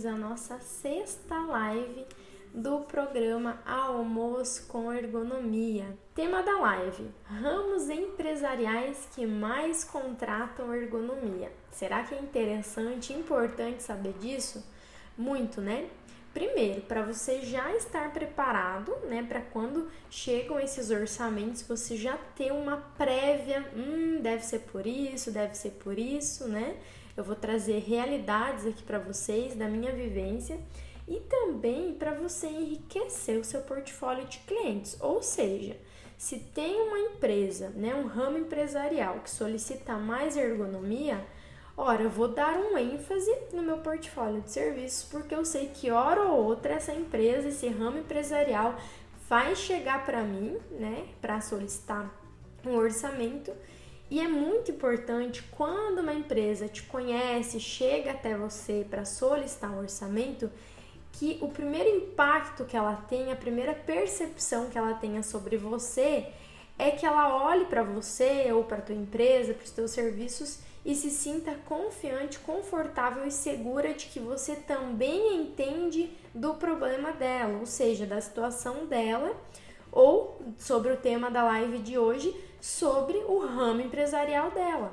a nossa sexta live do programa Almoço com Ergonomia. Tema da live: ramos empresariais que mais contratam ergonomia. Será que é interessante e importante saber disso? Muito, né? Primeiro, para você já estar preparado, né, para quando chegam esses orçamentos, você já ter uma prévia, deve ser por isso, né? Eu vou trazer realidades aqui para vocês da minha vivência e também para você enriquecer o seu portfólio de clientes. Ou seja, se tem uma empresa, né, um ramo empresarial que solicita mais ergonomia, ora, eu vou dar um ênfase no meu portfólio de serviços, porque eu sei que hora ou outra essa empresa, esse ramo empresarial vai chegar para mim, né, para solicitar um orçamento. E é muito importante quando uma empresa te conhece, chega até você para solicitar um orçamento, que o primeiro impacto que ela tenha, a primeira percepção que ela tenha sobre você é que ela olhe para você ou para a tua empresa, para os teus serviços e se sinta confiante, confortável e segura de que você também entende do problema dela, ou seja, da situação dela, ou sobre o tema da live de hoje, sobre o ramo empresarial dela.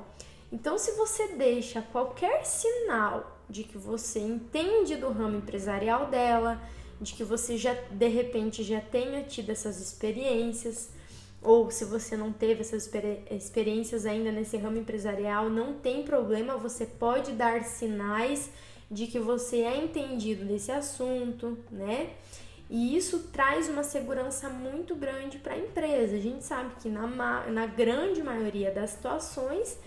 Então, se você deixa qualquer sinal de que você entende do ramo empresarial dela, de que você já, de repente, já tenha tido essas experiências, ou se você não teve essas experiências ainda nesse ramo empresarial, não tem problema, você pode dar sinais de que você é entendido desse assunto, né? E isso traz uma segurança muito grande para a empresa. A gente sabe que na grande maioria das situações,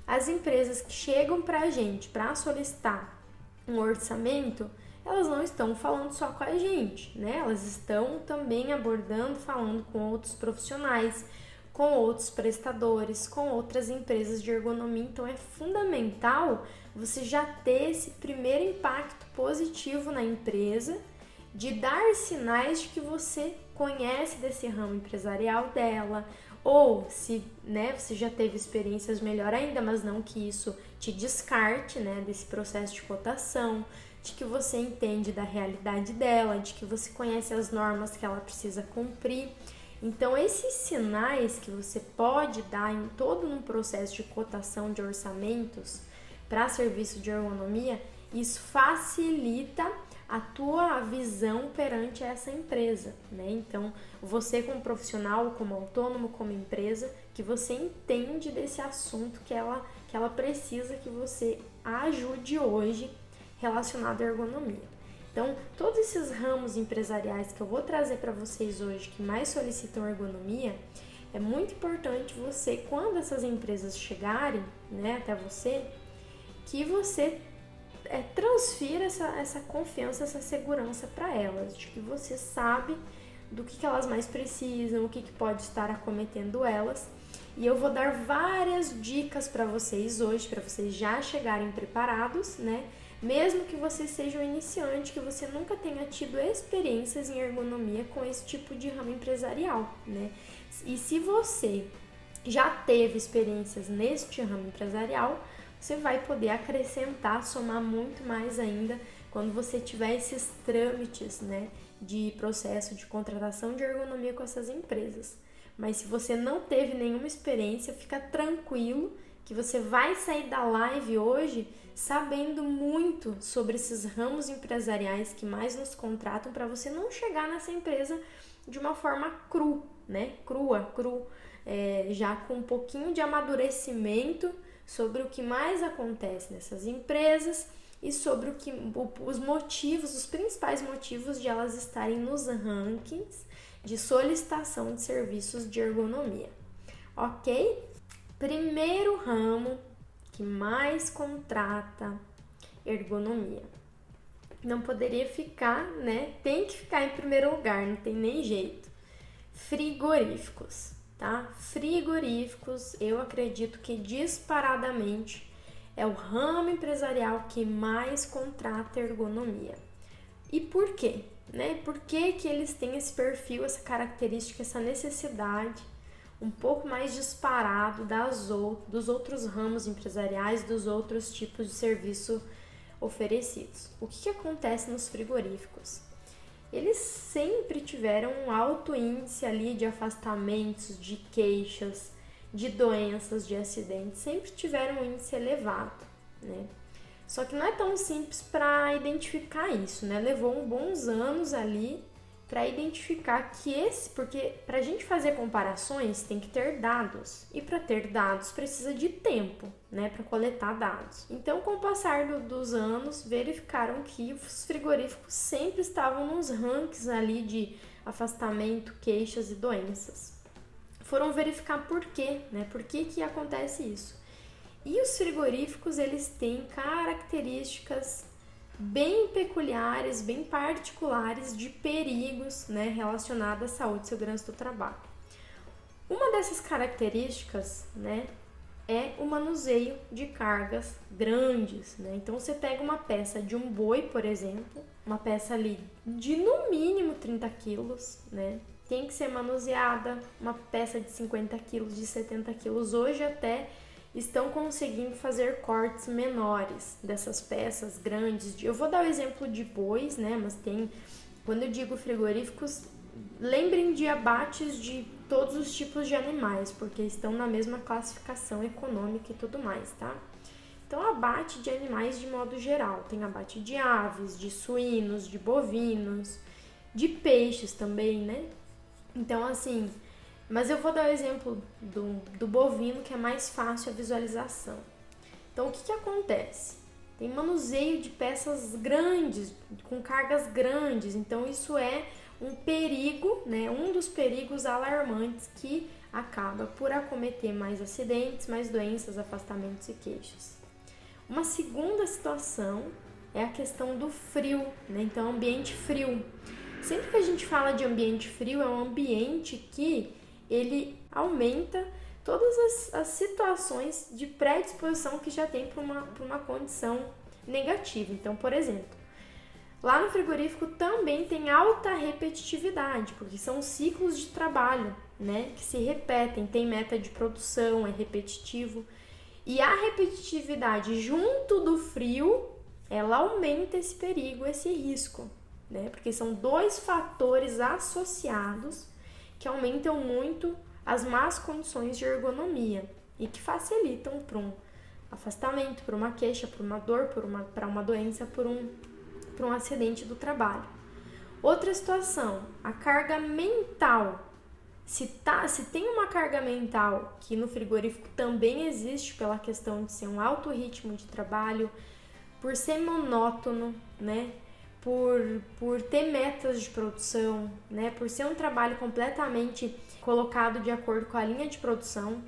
as empresas que chegam para a gente para solicitar um orçamento, elas não estão falando só com a gente, né? Elas estão também abordando, falando com outros profissionais, com outros prestadores, com outras empresas de ergonomia. Então, é fundamental você já ter esse primeiro impacto positivo na empresa, de dar sinais de que você conhece desse ramo empresarial dela, ou se, né, você já teve experiências, melhor ainda, mas não que isso te descarte, né, desse processo de cotação, de que você entende da realidade dela, de que você conhece as normas que ela precisa cumprir. Então, esses sinais que você pode dar em todo um processo de cotação de orçamentos para serviço de ergonomia, isso facilita a tua visão perante essa empresa, né? Então, você como profissional, como autônomo, como empresa, que você entende desse assunto que ela precisa que você ajude hoje relacionado à ergonomia. Então, todos esses ramos empresariais que eu vou trazer para vocês hoje que mais solicitam ergonomia, é muito importante você, quando essas empresas chegarem, né, até você, que você transfira essa confiança, essa segurança para elas, de que você sabe do que elas mais precisam, o que pode estar acometendo elas. E eu vou dar várias dicas para vocês hoje, para vocês já chegarem preparados, né? Mesmo que você seja um iniciante, que você nunca tenha tido experiências em ergonomia com esse tipo de ramo empresarial, né? E se você já teve experiências neste ramo empresarial, você vai poder acrescentar, somar muito mais ainda quando você tiver esses trâmites, né, de processo de contratação de ergonomia com essas empresas. Mas se você não teve nenhuma experiência, fica tranquilo que você vai sair da live hoje sabendo muito sobre esses ramos empresariais que mais nos contratam, para você não chegar nessa empresa de uma forma crua, já com um pouquinho de amadurecimento sobre o que mais acontece nessas empresas e sobre os motivos, os principais motivos de elas estarem nos rankings de solicitação de serviços de ergonomia, ok? Primeiro ramo que mais contrata ergonomia. Não poderia ficar, né? Tem que ficar em primeiro lugar, não tem nem jeito. Frigoríficos. Tá? Frigoríficos, eu acredito que disparadamente é o ramo empresarial que mais contrata ergonomia. E por quê? Né? Por que eles têm esse perfil, essa característica, essa necessidade um pouco mais disparado dos outros ramos empresariais, dos outros tipos de serviço oferecidos. O que acontece nos frigoríficos? Eles sempre tiveram um alto índice ali de afastamentos, de queixas, de doenças, de acidentes, sempre tiveram um índice elevado, né? Só que não é tão simples para identificar isso, né? Levou bons anos ali para identificar que porque para a gente fazer comparações tem que ter dados, e para ter dados precisa de tempo, né, para coletar dados. Então, com o passar dos anos, verificaram que os frigoríficos sempre estavam nos rankings ali de afastamento, queixas e doenças. Foram verificar por quê, né? Por que acontece isso? E os frigoríficos, eles têm características bem peculiares, bem particulares de perigos, né, relacionados à saúde e segurança do trabalho. Uma dessas características, né, é o manuseio de cargas grandes, né? Então você pega uma peça de um boi, por exemplo, uma peça ali de no mínimo 30 quilos, né? Tem que ser manuseada, uma peça de 50 quilos, de 70 quilos, hoje até estão conseguindo fazer cortes menores dessas peças grandes. Eu vou dar o exemplo de bois, né? Mas quando eu digo frigoríficos, lembrem de abates de todos os tipos de animais, porque estão na mesma classificação econômica e tudo mais, tá? Então, abate de animais de modo geral. Tem abate de aves, de suínos, de bovinos, de peixes também, né? Então, assim, mas eu vou dar o exemplo do bovino, que é mais fácil a visualização. Então, o que acontece? Tem manuseio de peças grandes, com cargas grandes. Então, isso é um perigo, né? Um dos perigos alarmantes que acaba por acometer mais acidentes, mais doenças, afastamentos e queixas. Uma segunda situação é a questão do frio, né? Então, ambiente frio. Sempre que a gente fala de ambiente frio, é um ambiente que ele aumenta todas as situações de predisposição que já tem para uma condição negativa. Então, por exemplo, lá no frigorífico também tem alta repetitividade, porque são ciclos de trabalho, né, que se repetem, tem meta de produção, é repetitivo. E a repetitividade junto do frio, ela aumenta esse perigo, esse risco, né, porque são dois fatores associados que aumentam muito as más condições de ergonomia e que facilitam para um afastamento, para uma queixa, para uma dor, para uma doença, para um acidente do trabalho. Outra situação, a carga mental. Se tem uma carga mental, que no frigorífico também existe pela questão de ser um alto ritmo de trabalho, por ser monótono, né? Por ter metas de produção, né? Por ser um trabalho completamente colocado de acordo com a linha de produção.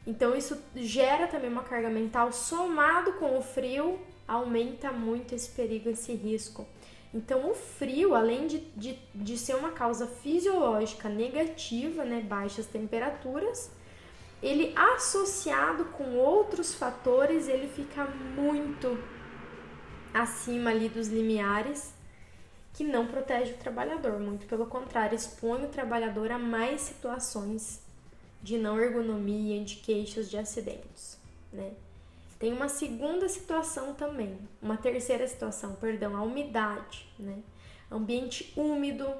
Então isso gera também uma carga mental, somado com o frio, aumenta muito esse perigo, esse risco. Então o frio, além de ser uma causa fisiológica negativa, né? Baixas temperaturas, ele associado com outros fatores, ele fica muito acima ali dos limiares, que não protege o trabalhador, muito pelo contrário, expõe o trabalhador a mais situações de não ergonomia, de queixas, de acidentes, né? Tem uma segunda situação também, uma terceira situação, perdão, a umidade, né? Ambiente úmido.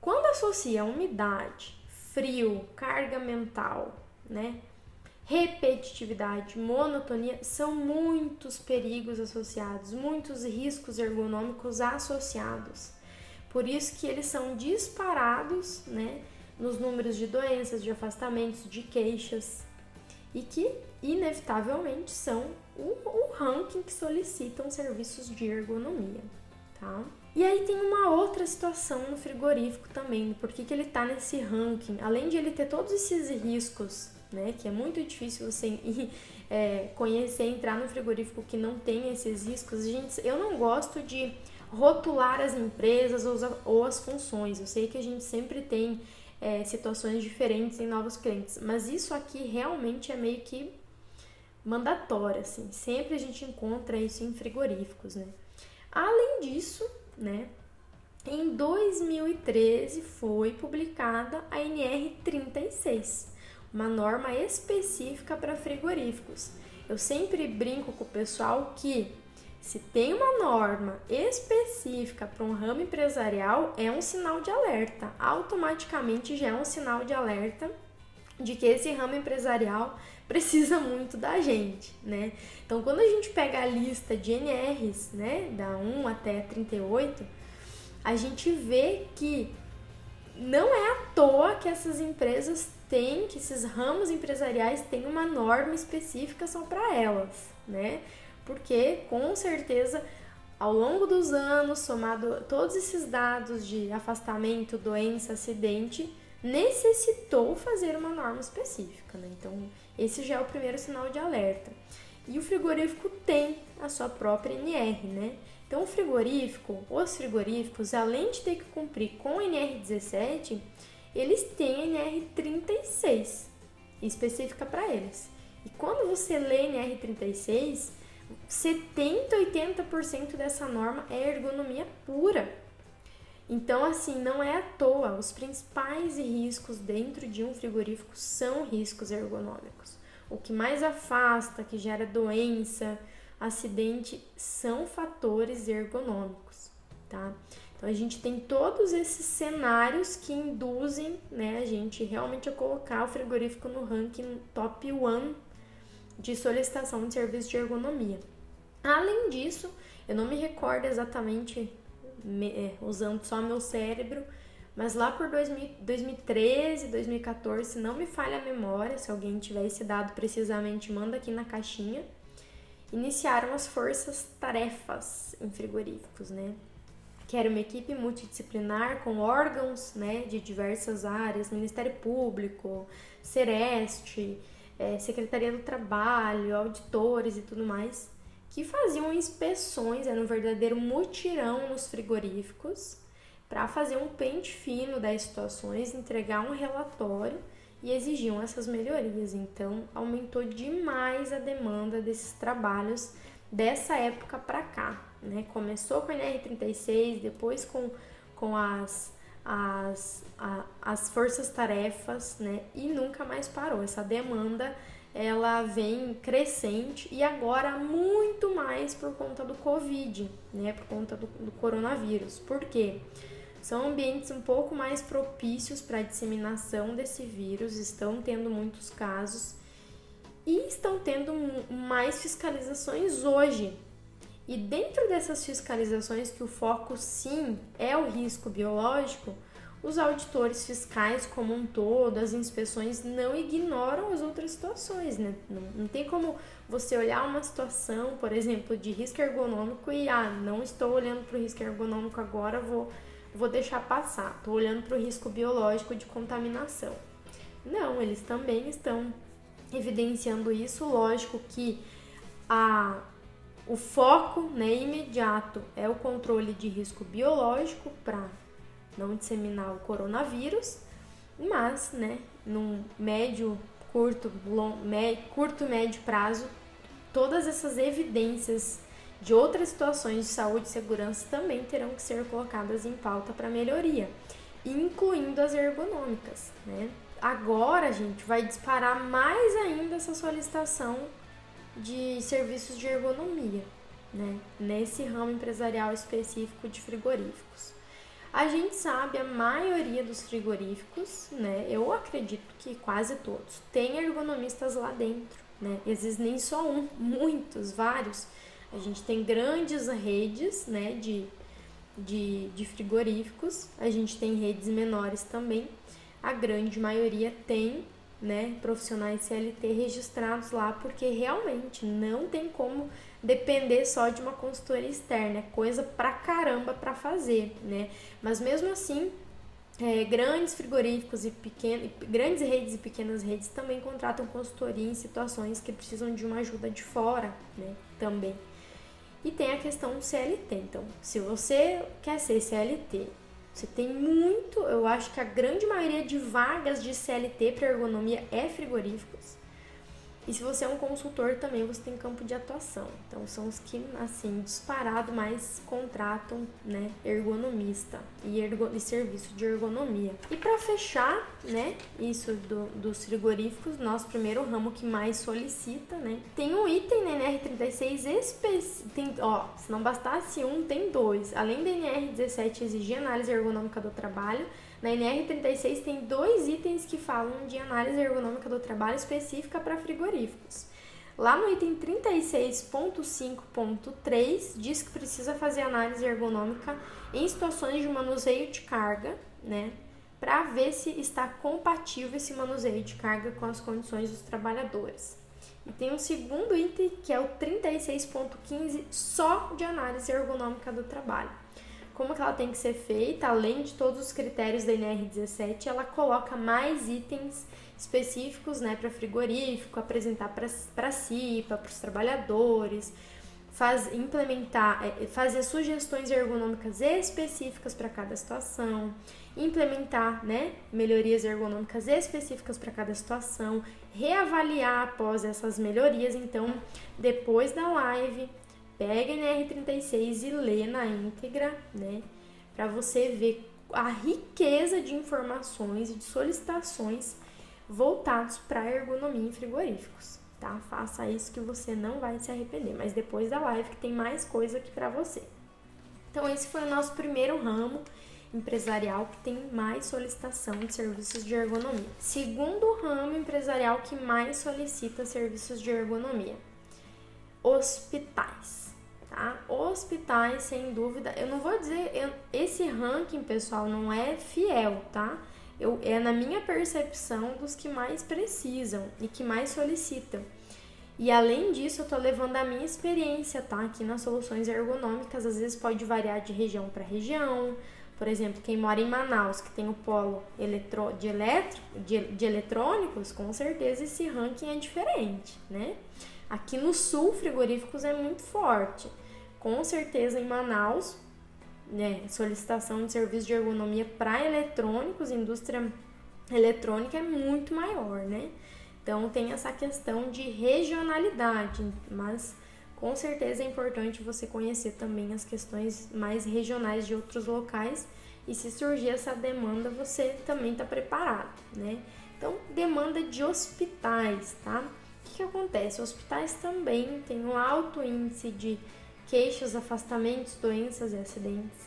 Quando associa umidade, frio, carga mental, né? Repetitividade, monotonia, são muitos perigos associados, muitos riscos ergonômicos associados. Por isso que eles são disparados, né, nos números de doenças, de afastamentos, de queixas, e que, inevitavelmente, são o ranking que solicitam serviços de ergonomia, tá? E aí tem uma outra situação no frigorífico também, por que ele está nesse ranking, além de ele ter todos esses riscos, né, que é muito difícil você conhecer, entrar no frigorífico que não tem esses riscos. Eu não gosto de rotular as empresas ou as funções. Eu sei que a gente sempre tem situações diferentes em novos clientes, mas isso aqui realmente é meio que mandatório, assim. Sempre a gente encontra isso em frigoríficos, né? Além disso, né, em 2013 foi publicada a NR 36, uma norma específica para frigoríficos. Eu sempre brinco com o pessoal que Se tem uma norma específica para um ramo empresarial, é um sinal de alerta. Automaticamente já é um sinal de alerta de que esse ramo empresarial precisa muito da gente, né? Então, quando a gente pega a lista de NRs, né, da 1 até 38, a gente vê que não é à toa que essas empresas têm, que esses ramos empresariais têm uma norma específica só para elas, né? Porque, com certeza, ao longo dos anos, somado todos esses dados de afastamento, doença, acidente, necessitou fazer uma norma específica, né? Então, esse já é o primeiro sinal de alerta. E o frigorífico tem a sua própria NR, né? Então, os frigoríficos, além de ter que cumprir com a NR17, eles têm a NR36, específica para eles. E quando você lê NR36, 70, 80% dessa norma é ergonomia pura. Então, assim, não é à toa. Os principais riscos dentro de um frigorífico são riscos ergonômicos. O que mais afasta, que gera doença, acidente, são fatores ergonômicos, tá? Então, a gente tem todos esses cenários que induzem, né, a gente realmente a colocar o frigorífico no ranking top 1 de solicitação de serviço de ergonomia. Além disso, eu não me recordo exatamente, usando só meu cérebro, mas lá por 2013, 2014, se não me falha a memória, se alguém tiver esse dado precisamente, manda aqui na caixinha, iniciaram as forças-tarefas em frigoríficos, né? Que era uma equipe multidisciplinar com órgãos, né, de diversas áreas, Ministério Público, Sereste, Secretaria do Trabalho, auditores e tudo mais, que faziam inspeções, era um verdadeiro mutirão nos frigoríficos, para fazer um pente fino das situações, entregar um relatório e exigiam essas melhorias. Então, aumentou demais a demanda desses trabalhos dessa época para cá, né? Começou com a NR36, depois com as forças-tarefas, né? E nunca mais parou. Essa demanda, ela vem crescente e agora muito mais por conta do Covid, né? Por conta do coronavírus. Por quê? São ambientes um pouco mais propícios para a disseminação desse vírus, estão tendo muitos casos e estão tendo mais fiscalizações hoje. E dentro dessas fiscalizações, que o foco sim é o risco biológico, os auditores fiscais como um todo, as inspeções não ignoram as outras situações, né? Não tem como você olhar uma situação, por exemplo, de risco ergonômico e não estou olhando para o risco ergonômico agora, vou deixar passar, estou olhando para o risco biológico de contaminação. Não, eles também estão evidenciando isso. Lógico que o foco, né, imediato é o controle de risco biológico para não disseminar o coronavírus, mas, né, num curto, médio prazo, todas essas evidências de outras situações de saúde e segurança também terão que ser colocadas em pauta para melhoria, incluindo as ergonômicas, né? Agora, gente, vai disparar mais ainda essa solicitação de serviços de ergonomia, né? Nesse ramo empresarial específico de frigoríficos. A gente sabe, a maioria dos frigoríficos, né? Eu acredito que quase todos, tem ergonomistas lá dentro, né? E às vezes nem só um, muitos, vários. A gente tem grandes redes, né, de frigoríficos, a gente tem redes menores também. A grande maioria tem, né, profissionais CLT registrados lá, porque realmente não tem como depender só de uma consultoria externa, é coisa pra caramba pra fazer, né? Mas mesmo assim, grandes frigoríficos e grandes redes e pequenas redes também contratam consultoria em situações que precisam de uma ajuda de fora, né, também. E tem a questão do CLT. Então, se você quer ser CLT, você tem muito, eu acho que a grande maioria de vagas de CLT para ergonomia é frigoríficos. E se você é um consultor também, você tem campo de atuação. Então, são os que, assim, disparado mais contratam, né, ergonomista e serviço de ergonomia. E para fechar, né, isso dos frigoríficos, nosso primeiro ramo que mais solicita, né, tem um item na NR36 se não bastasse um, tem dois. Além da NR17 exigir análise ergonômica do trabalho, na NR36 tem 2 itens que falam de análise ergonômica do trabalho específica para frigoríficos. Lá no item 36.5.3 diz que precisa fazer análise ergonômica em situações de manuseio de carga, né, para ver se está compatível esse manuseio de carga com as condições dos trabalhadores. E tem um segundo item que é o 36.15 só de análise ergonômica do trabalho. Como que ela tem que ser feita, além de todos os critérios da NR17, ela coloca mais itens específicos, né, para frigorífico, apresentar para a CIPA, para os trabalhadores, fazer sugestões ergonômicas específicas para cada situação, implementar, né, melhorias ergonômicas específicas para cada situação, reavaliar após essas melhorias. Então, depois da live, pega a NR36 e lê na íntegra, né, para você ver a riqueza de informações e de solicitações voltados para a ergonomia em frigoríficos, tá? Faça isso que você não vai se arrepender, mas depois da live que tem mais coisa aqui para você. Então, esse foi o nosso primeiro ramo empresarial que tem mais solicitação de serviços de ergonomia. Segundo ramo empresarial que mais solicita serviços de ergonomia, hospitais. Tá? Hospitais, sem dúvida, eu não vou dizer, esse ranking, pessoal, não é fiel, tá? É na minha percepção dos que mais precisam e que mais solicitam. E além disso, eu tô levando a minha experiência, tá? Aqui nas soluções ergonômicas, às vezes pode variar de região para região. Por exemplo, quem mora em Manaus, que tem o polo de eletrônicos, com certeza esse ranking é diferente, né? Aqui no sul, frigoríficos é muito forte. Com certeza em Manaus, né, solicitação de serviço de ergonomia para eletrônicos, indústria eletrônica é muito maior, né? Então tem essa questão de regionalidade, mas com certeza é importante você conhecer também as questões mais regionais de outros locais e se surgir essa demanda, você também está preparado, né? Então, demanda de hospitais, tá? O que acontece? Hospitais também têm um alto índice de queixas, afastamentos, doenças e acidentes,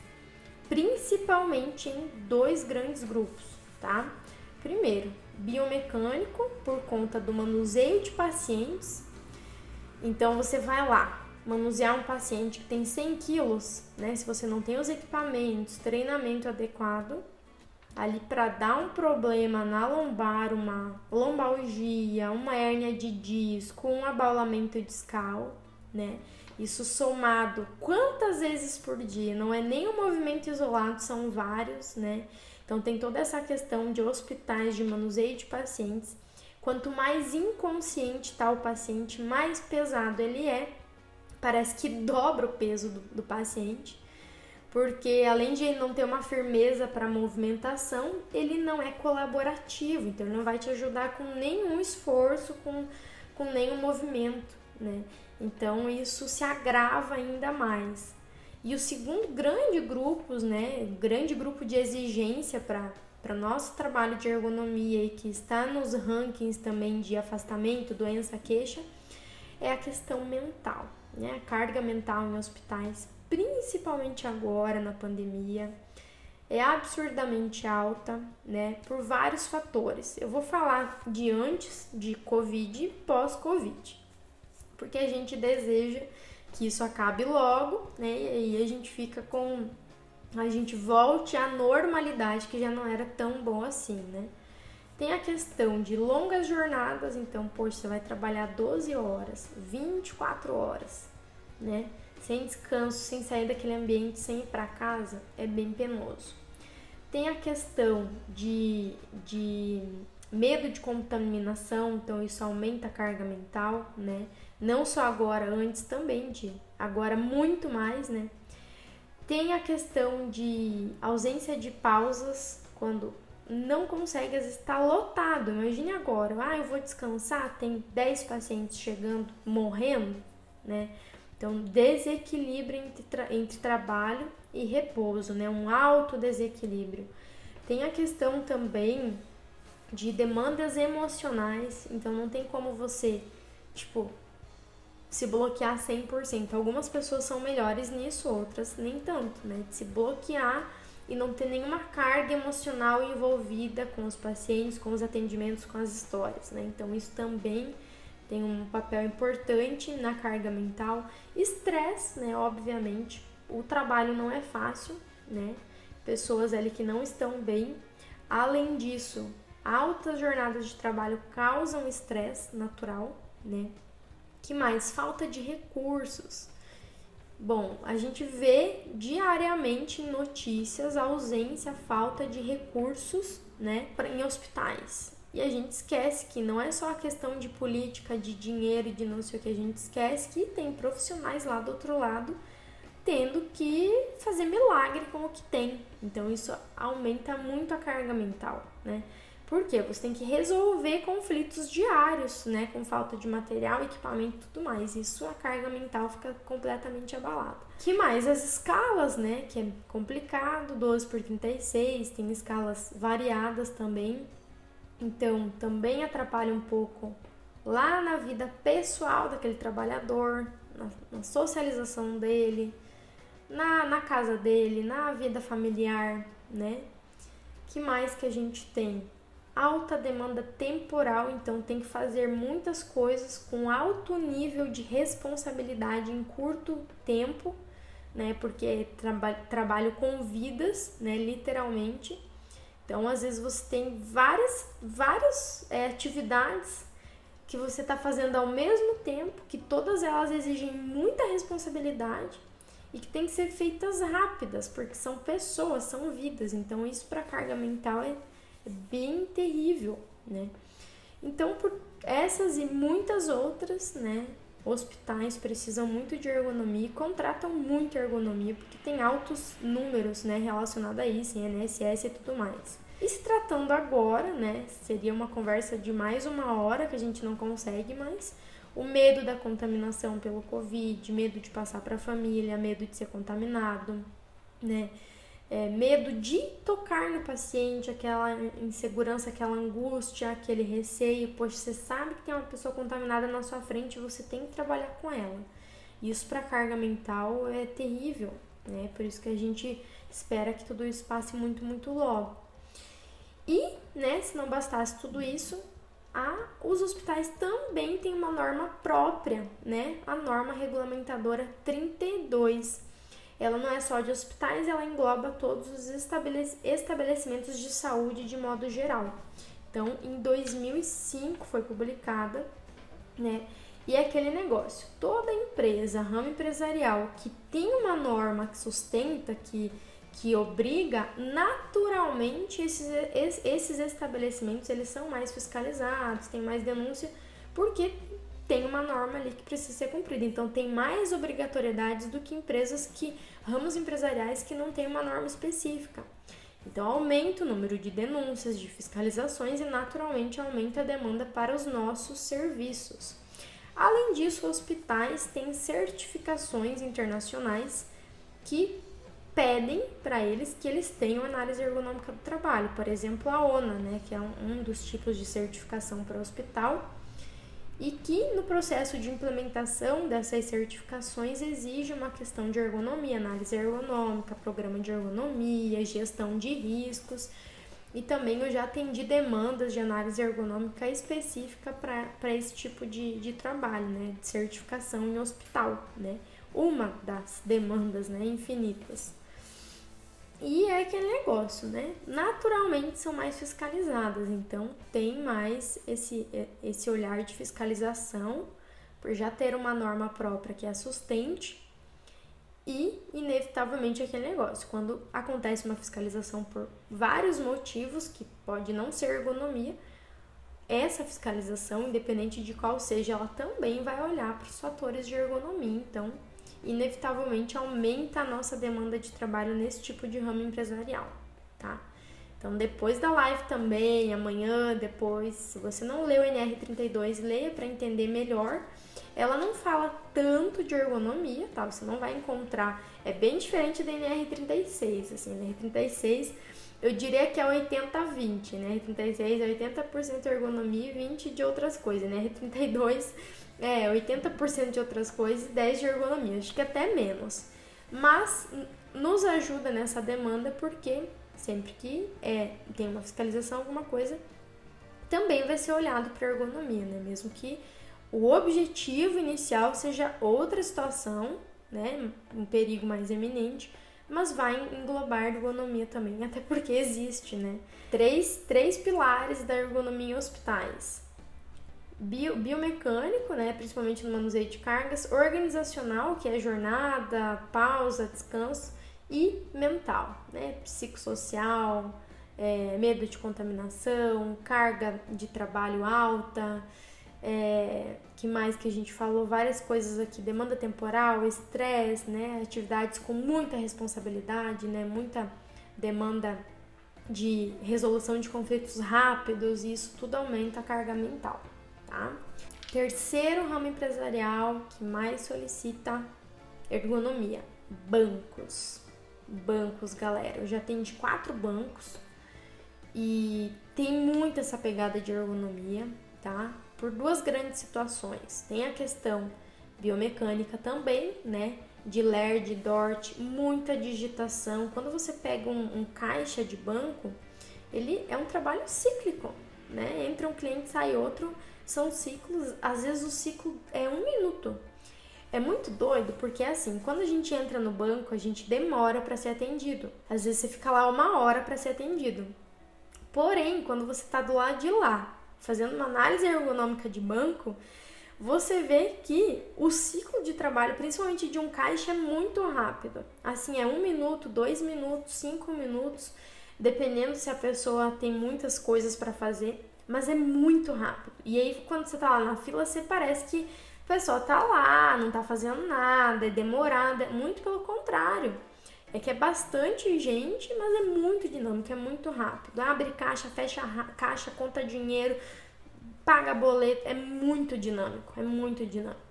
principalmente em 2 grandes grupos, tá? Primeiro, biomecânico, por conta do manuseio de pacientes. Então, você vai lá, manusear um paciente que tem 100 quilos, né? Se você não tem os equipamentos, treinamento adequado, ali para dar um problema na lombar, uma lombalgia, uma hérnia de disco, um abaulamento discal, né? Isso somado quantas vezes por dia? Não é nem um movimento isolado, são vários, né? Então tem toda essa questão de hospitais, de manuseio de pacientes. Quanto mais inconsciente está o paciente, mais pesado ele é. Parece que dobra o peso do paciente, porque além de ele não ter uma firmeza para movimentação, ele não é colaborativo, então ele não vai te ajudar com nenhum esforço, com nenhum movimento, né? Então isso se agrava ainda mais. E o segundo grande grupo de exigência para nosso trabalho de ergonomia e que está nos rankings também de afastamento, doença, queixa, é a questão mental, né? A carga mental em hospitais, principalmente agora na pandemia, é absurdamente alta, né? Por vários fatores. Eu vou falar de antes de Covid e pós-Covid, porque a gente deseja que isso acabe logo, né? E aí a gente volte à normalidade, que já não era tão bom assim, né? Tem a questão de longas jornadas, então, poxa, você vai trabalhar 12 horas, 24 horas, né? Sem descanso, sem sair daquele ambiente, sem ir para casa, é bem penoso. Tem a questão de medo de contaminação, então isso aumenta a carga mental, né? Não só agora, antes também, agora muito mais, né? Tem a questão de ausência de pausas, quando não consegue, às vezes está lotado. Imagine agora, eu vou descansar, tem 10 pacientes chegando, morrendo, né? Então, desequilíbrio entre trabalho e repouso, né? Um alto desequilíbrio. Tem a questão também de demandas emocionais, então não tem como você, se bloquear 100%. Algumas pessoas são melhores nisso, outras nem tanto, né? De se bloquear e não ter nenhuma carga emocional envolvida com os pacientes, com os atendimentos, com as histórias, né? Então, isso também tem um papel importante na carga mental. Estresse, né? Obviamente, o trabalho não é fácil, né? Pessoas ali que não estão bem. Além disso, altas jornadas de trabalho causam estresse natural, né? Que mais? Falta de recursos. Bom, a gente vê diariamente em notícias a ausência, a falta de recursos, né, em hospitais. E a gente esquece que não é só a questão de política, de dinheiro e de não sei o que, a gente esquece que tem profissionais lá do outro lado tendo que fazer milagre com o que tem. Então isso aumenta muito a carga mental, né? Por quê? Você tem que resolver conflitos diários, né? Com falta de material, equipamento e tudo mais. Isso, a carga mental fica completamente abalada. Que mais? As escalas, né? Que é complicado, 12x36, tem escalas variadas também. Então, também atrapalha um pouco lá na vida pessoal daquele trabalhador, na socialização dele, na casa dele, na vida familiar, né? Que mais que a gente tem? Alta demanda temporal, então tem que fazer muitas coisas com alto nível de responsabilidade em curto tempo, né? Porque trabalho com vidas, né? Literalmente. Então, às vezes você tem várias atividades que você está fazendo ao mesmo tempo, que todas elas exigem muita responsabilidade e que tem que ser feitas rápidas, porque são pessoas, são vidas. Então, isso para a carga mental é bem terrível, né? Então, por essas e muitas outras, né, hospitais precisam muito de ergonomia e contratam muito ergonomia, porque tem altos números, né, relacionados a isso, em INSS e tudo mais. E se tratando agora, né, seria uma conversa de mais 1 hora que a gente não consegue, mas o medo da contaminação pelo Covid, medo de passar para a família, medo de ser contaminado, né? Medo de tocar no paciente, aquela insegurança, aquela angústia, aquele receio. Poxa, você sabe que tem uma pessoa contaminada na sua frente e você tem que trabalhar com ela. Isso para carga mental é terrível, né? Por isso que a gente espera que tudo isso passe muito, muito logo. E, né, se não bastasse tudo isso, os hospitais também têm uma norma própria, né? A norma regulamentadora 32. Ela não é só de hospitais, ela engloba todos os estabelecimentos de saúde de modo geral. Então, em 2005 foi publicada, né? E é aquele negócio, toda empresa, ramo empresarial que tem uma norma que sustenta, que obriga, naturalmente esses estabelecimentos eles são mais fiscalizados, tem mais denúncia, porque tem uma norma ali que precisa ser cumprida. Então, tem mais obrigatoriedades do que ramos empresariais que não têm uma norma específica. Então, aumenta o número de denúncias, de fiscalizações e, naturalmente, aumenta a demanda para os nossos serviços. Além disso, hospitais têm certificações internacionais que pedem para eles que eles tenham análise ergonômica do trabalho. Por exemplo, a ONA, né, que é um dos tipos de certificação para o hospital, e que no processo de implementação dessas certificações exige uma questão de ergonomia, análise ergonômica, programa de ergonomia, gestão de riscos, e também eu já atendi demandas de análise ergonômica específica para esse tipo de trabalho, né, de certificação em hospital, né, uma das demandas, né, infinitas. E é aquele negócio, né? Naturalmente são mais fiscalizadas, então tem mais esse olhar de fiscalização, por já ter uma norma própria que a sustente, e inevitavelmente aquele negócio. Quando acontece uma fiscalização por vários motivos, que pode não ser ergonomia, essa fiscalização, independente de qual seja, ela também vai olhar para os fatores de ergonomia, então inevitavelmente aumenta a nossa demanda de trabalho nesse tipo de ramo empresarial, tá? Então, depois da live também, amanhã, depois, se você não leu o NR32, leia para entender melhor. Ela não fala tanto de ergonomia, tá? Você não vai encontrar, é bem diferente da NR36, assim, NR36 eu diria que é 80-20, né? NR36 é 80% ergonomia e 20% de outras coisas, né? NR32 é 80% de outras coisas e 10% de ergonomia, acho que até menos. Mas nos ajuda nessa demanda porque sempre que tem uma fiscalização, alguma coisa, também vai ser olhado para ergonomia, né? Mesmo que o objetivo inicial seja outra situação, né? Um perigo mais eminente, mas vai englobar a ergonomia também, até porque existe, né? Três pilares da ergonomia em hospitais. Biomecânico, né? Principalmente no manuseio de cargas, organizacional, que é jornada, pausa, descanso, e mental, né? Psicossocial, medo de contaminação, carga de trabalho alta, que mais que a gente falou? Várias coisas aqui, demanda temporal, estresse, né? Atividades com muita responsabilidade, né? Muita demanda de resolução de conflitos rápidos, e isso tudo aumenta a carga mental, tá? Terceiro ramo empresarial que mais solicita ergonomia, bancos. Bancos, galera, eu já atendi 4 bancos e tem muito essa pegada de ergonomia, tá? Por 2 grandes situações. Tem a questão biomecânica também, né? De LER, DORT, muita digitação. Quando você pega um caixa de banco, ele é um trabalho cíclico, né? Entra um cliente, sai outro, são ciclos. Às vezes o ciclo é 1 minuto. É muito doido porque, assim, quando a gente entra no banco, a gente demora para ser atendido. Às vezes você fica lá 1 hora para ser atendido. Porém, quando você está do lado de lá, fazendo uma análise ergonômica de banco, você vê que o ciclo de trabalho, principalmente de um caixa, é muito rápido. Assim, é 1 minuto, 2 minutos, 5 minutos, dependendo se a pessoa tem muitas coisas para fazer, mas é muito rápido. E aí, quando você está lá na fila, você parece que a pessoa tá lá, não tá fazendo nada, é demorada, muito pelo contrário. É que é bastante gente, mas é muito dinâmico, é muito rápido. Abre caixa, fecha caixa, conta dinheiro, paga boleto, é muito dinâmico, é muito dinâmico.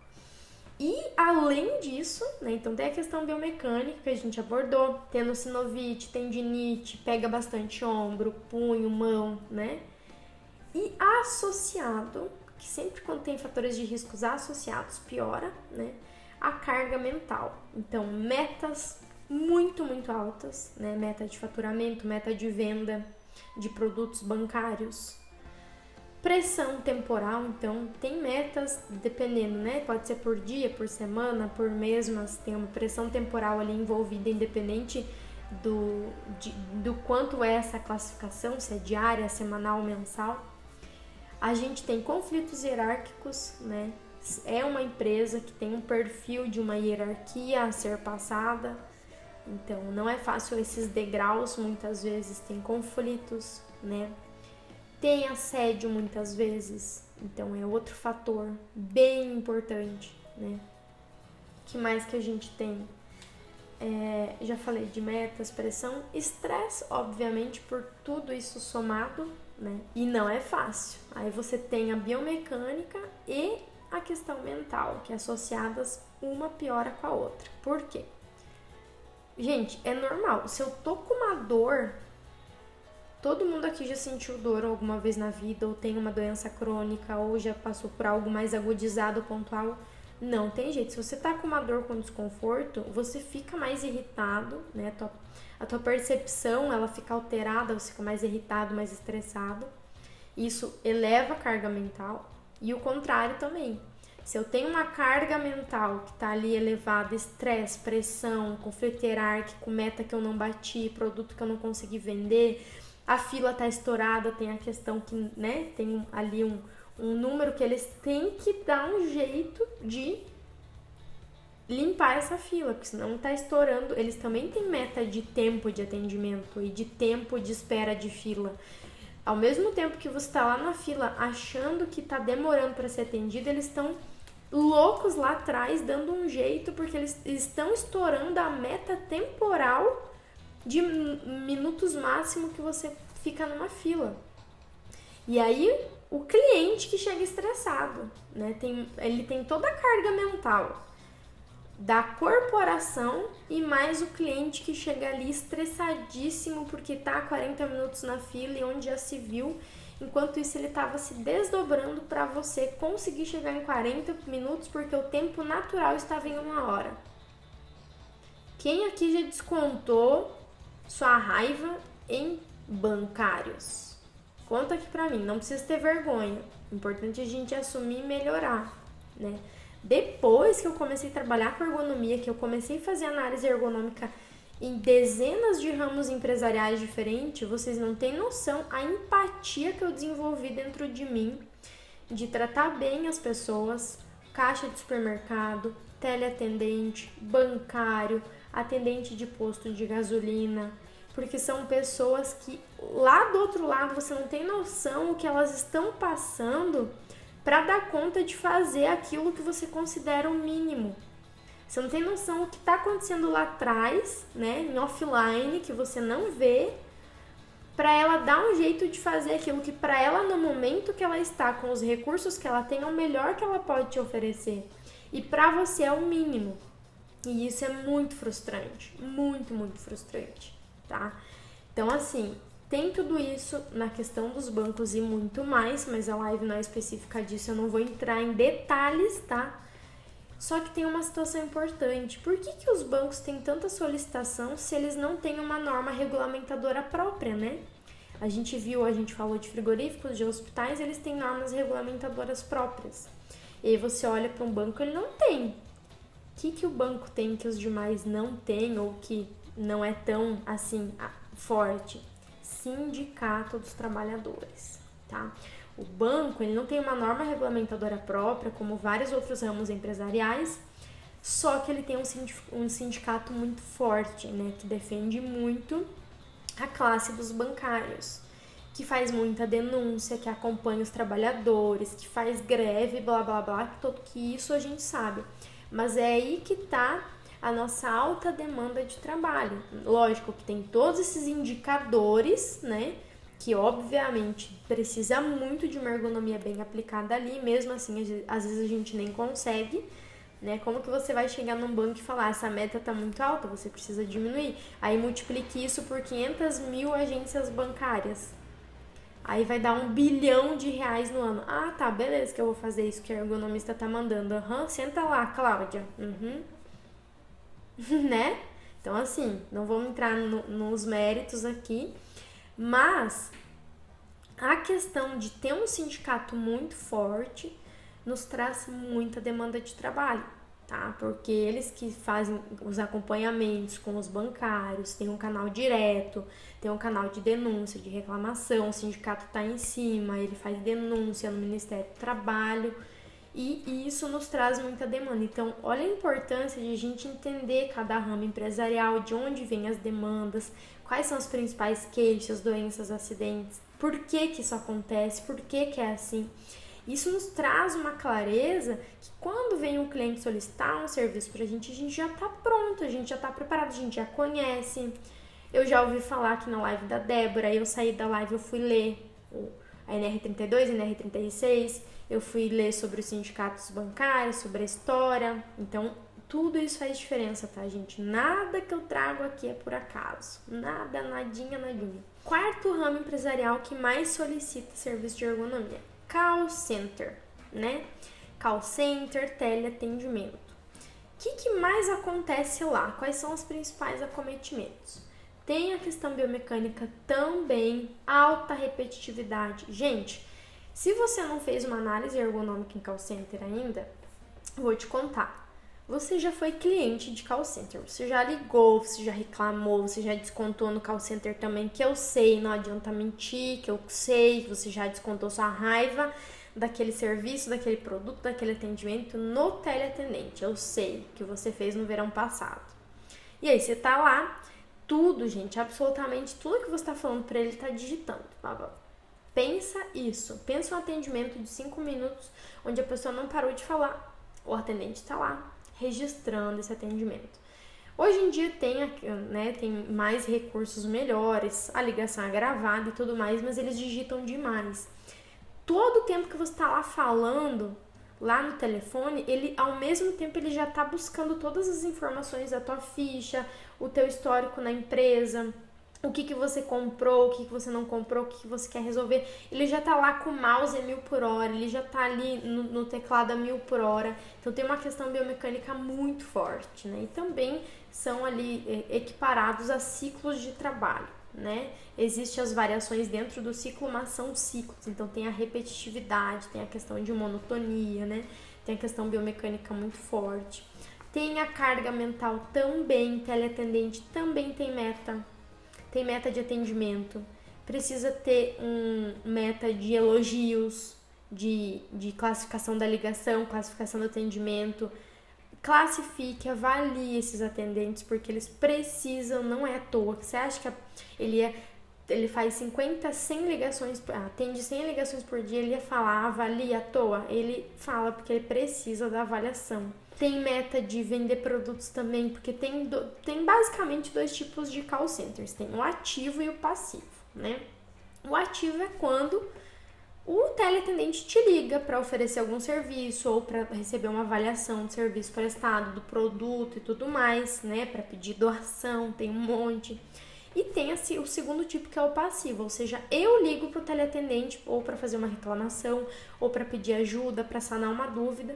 E além disso, né, então tem a questão biomecânica que a gente abordou, tendo sinovite, tendinite, pega bastante ombro, punho, mão, né? E associado, que sempre quando tem fatores de riscos associados piora, né? A carga mental. Então, metas muito, muito altas, né? Meta de faturamento, meta de venda de produtos bancários. Pressão temporal, então tem metas, dependendo, né? Pode ser por dia, por semana, por mês, mas tem uma pressão temporal ali envolvida, independente do quanto é essa classificação, se é diária, semanal, mensal. A gente tem conflitos hierárquicos, né? É uma empresa que tem um perfil de uma hierarquia a ser passada, então não é fácil esses degraus, muitas vezes tem conflitos, né? Tem assédio muitas vezes, então é outro fator bem importante, né? O que mais que a gente tem? Já falei de metas, pressão, estresse, obviamente, por tudo isso somado, né? E não é fácil. Aí você tem a biomecânica e a questão mental, que associadas uma piora com a outra. Por quê? Gente, é normal. Se eu tô com uma dor, todo mundo aqui já sentiu dor alguma vez na vida, ou tem uma doença crônica, ou já passou por algo mais agudizado, pontual. Não tem jeito. Se você tá com uma dor com desconforto, você fica mais irritado, né? A tua percepção, ela fica alterada, você fica mais irritado, mais estressado. Isso eleva a carga mental. E o contrário também. Se eu tenho uma carga mental que tá ali elevada, estresse, pressão, conflito hierárquico, meta que eu não bati, produto que eu não consegui vender, a fila tá estourada, tem a questão que, né, tem ali um número que eles têm que dar um jeito de limpar essa fila, porque senão tá estourando. Eles também têm meta de tempo de atendimento e de tempo de espera de fila. Ao mesmo tempo que você tá lá na fila achando que tá demorando para ser atendido, eles estão loucos lá atrás dando um jeito, porque eles estão estourando a meta temporal de minutos máximo que você fica numa fila. E aí, o cliente que chega estressado, né? Ele tem toda a carga mental da corporação e mais o cliente que chega ali estressadíssimo porque tá há 40 minutos na fila e onde já se viu. Enquanto isso, ele estava se desdobrando para você conseguir chegar em 40 minutos porque o tempo natural estava em 1 hora. Quem aqui já descontou sua raiva em bancários? Conta aqui pra mim, não precisa ter vergonha. O importante é a gente assumir e melhorar, né? Depois que eu comecei a trabalhar com ergonomia, que eu comecei a fazer análise ergonômica em dezenas de ramos empresariais diferentes, vocês não têm noção a empatia que eu desenvolvi dentro de mim de tratar bem as pessoas, caixa de supermercado, teleatendente, bancário, atendente de posto de gasolina, porque são pessoas que lá do outro lado você não tem noção o que elas estão passando para dar conta de fazer aquilo que você considera o mínimo. Você não tem noção o que está acontecendo lá atrás, né, em offline, que você não vê, para ela dar um jeito de fazer aquilo que para ela, no momento que ela está, com os recursos que ela tem, é o melhor que ela pode te oferecer. E para você é o mínimo. E isso é muito frustrante, muito, muito frustrante, tá? Então, assim, tem tudo isso na questão dos bancos e muito mais, mas a live não é específica disso, eu não vou entrar em detalhes, tá? Só que tem uma situação importante. Por que os bancos têm tanta solicitação se eles não têm uma norma regulamentadora própria, né? A gente falou de frigoríficos, de hospitais, eles têm normas regulamentadoras próprias. E aí você olha para um banco, ele não tem. O que o banco tem que os demais não têm ou que não é tão, assim, forte? Sindicato dos trabalhadores, tá? O banco, ele não tem uma norma regulamentadora própria, como vários outros ramos empresariais, só que ele tem um sindicato muito forte, né, que defende muito a classe dos bancários, que faz muita denúncia, que acompanha os trabalhadores, que faz greve, blá, blá, blá, que isso a gente sabe. Mas é aí que tá a nossa alta demanda de trabalho. Lógico que tem todos esses indicadores, né, que obviamente precisa muito de uma ergonomia bem aplicada ali, mesmo assim, às vezes a gente nem consegue, né? Como que você vai chegar num banco e falar, essa meta tá muito alta, você precisa diminuir? Aí multiplique isso por 500 mil agências bancárias. Aí vai dar R$1 bilhão no ano. Ah, tá, beleza que eu vou fazer isso que a ergonomista tá mandando. Senta lá, Cláudia. Né? Então, assim, não vamos entrar nos méritos aqui, mas a questão de ter um sindicato muito forte nos traz muita demanda de trabalho, tá? Porque eles que fazem os acompanhamentos com os bancários, tem um canal direto, tem um canal de denúncia, de reclamação, o sindicato tá em cima, ele faz denúncia no Ministério do Trabalho, e isso nos traz muita demanda. Então, olha a importância de a gente entender cada ramo empresarial, de onde vêm as demandas, quais são as principais queixas, doenças, acidentes, por que isso acontece, por que é assim. Isso nos traz uma clareza que quando vem um cliente solicitar um serviço pra gente, a gente já tá pronto, a gente já tá preparado, a gente já conhece. Eu já ouvi falar aqui na live da Débora, aí eu saí da live, eu fui ler a NR32, a NR36, eu fui ler sobre os sindicatos bancários, sobre a história. Então, tudo isso faz diferença, tá, gente? Nada que eu trago aqui é por acaso. Nada, nadinha, nadinha. Quarto ramo empresarial que mais solicita serviço de ergonomia. Call center, né? Call center, teleatendimento. O que mais acontece lá? Quais são os principais acometimentos? Tem a questão biomecânica também, alta repetitividade. Gente, se você não fez uma análise ergonômica em call center ainda, vou te contar. Você já foi cliente de call center, você já ligou, você já reclamou, você já descontou no call center também, que eu sei, não adianta mentir, que eu sei que você já descontou sua raiva daquele serviço, daquele produto, daquele atendimento no teleatendente. Eu sei que você fez no verão passado. E aí você tá lá, tudo, gente, absolutamente tudo que você tá falando pra ele tá digitando. Pensa isso, pensa um atendimento de 5 minutos, onde a pessoa não parou de falar, o atendente tá lá, registrando esse atendimento. Hoje em dia tem mais recursos melhores, a ligação é gravada e tudo mais, mas eles digitam demais. Todo o tempo que você está lá falando, lá no telefone, ele ao mesmo tempo ele já está buscando todas as informações da tua ficha, o teu histórico na empresa, o que você comprou, o que você não comprou, o que você quer resolver. Ele já tá lá com o mouse a 1000 por hora, ele já tá ali no teclado a 1000 por hora. Então tem uma questão biomecânica muito forte, né? E também são ali equiparados a ciclos de trabalho, né? Existem as variações dentro do ciclo, mas são ciclos. Então tem a repetitividade, tem a questão de monotonia, né? Tem a questão biomecânica muito forte. Tem a carga mental também, teleatendente também tem meta de atendimento, precisa ter meta de elogios, de classificação da ligação, classificação do atendimento. Classifique, avalie esses atendentes, porque eles precisam, não é à toa. Você acha que ele faz 50, 100 ligações, atende 100 ligações por dia, ele ia falar, avalia à toa? Ele fala porque ele precisa da avaliação. Tem meta de vender produtos também, porque tem basicamente 2 tipos de call centers. Tem o ativo e o passivo, né? O ativo é quando o teleatendente te liga para oferecer algum serviço ou para receber uma avaliação do serviço prestado, do produto e tudo mais, né? Para pedir doação, tem um monte. E tem assim, o segundo tipo, que é o passivo, ou seja, eu ligo para o teleatendente ou para fazer uma reclamação ou para pedir ajuda, para sanar uma dúvida.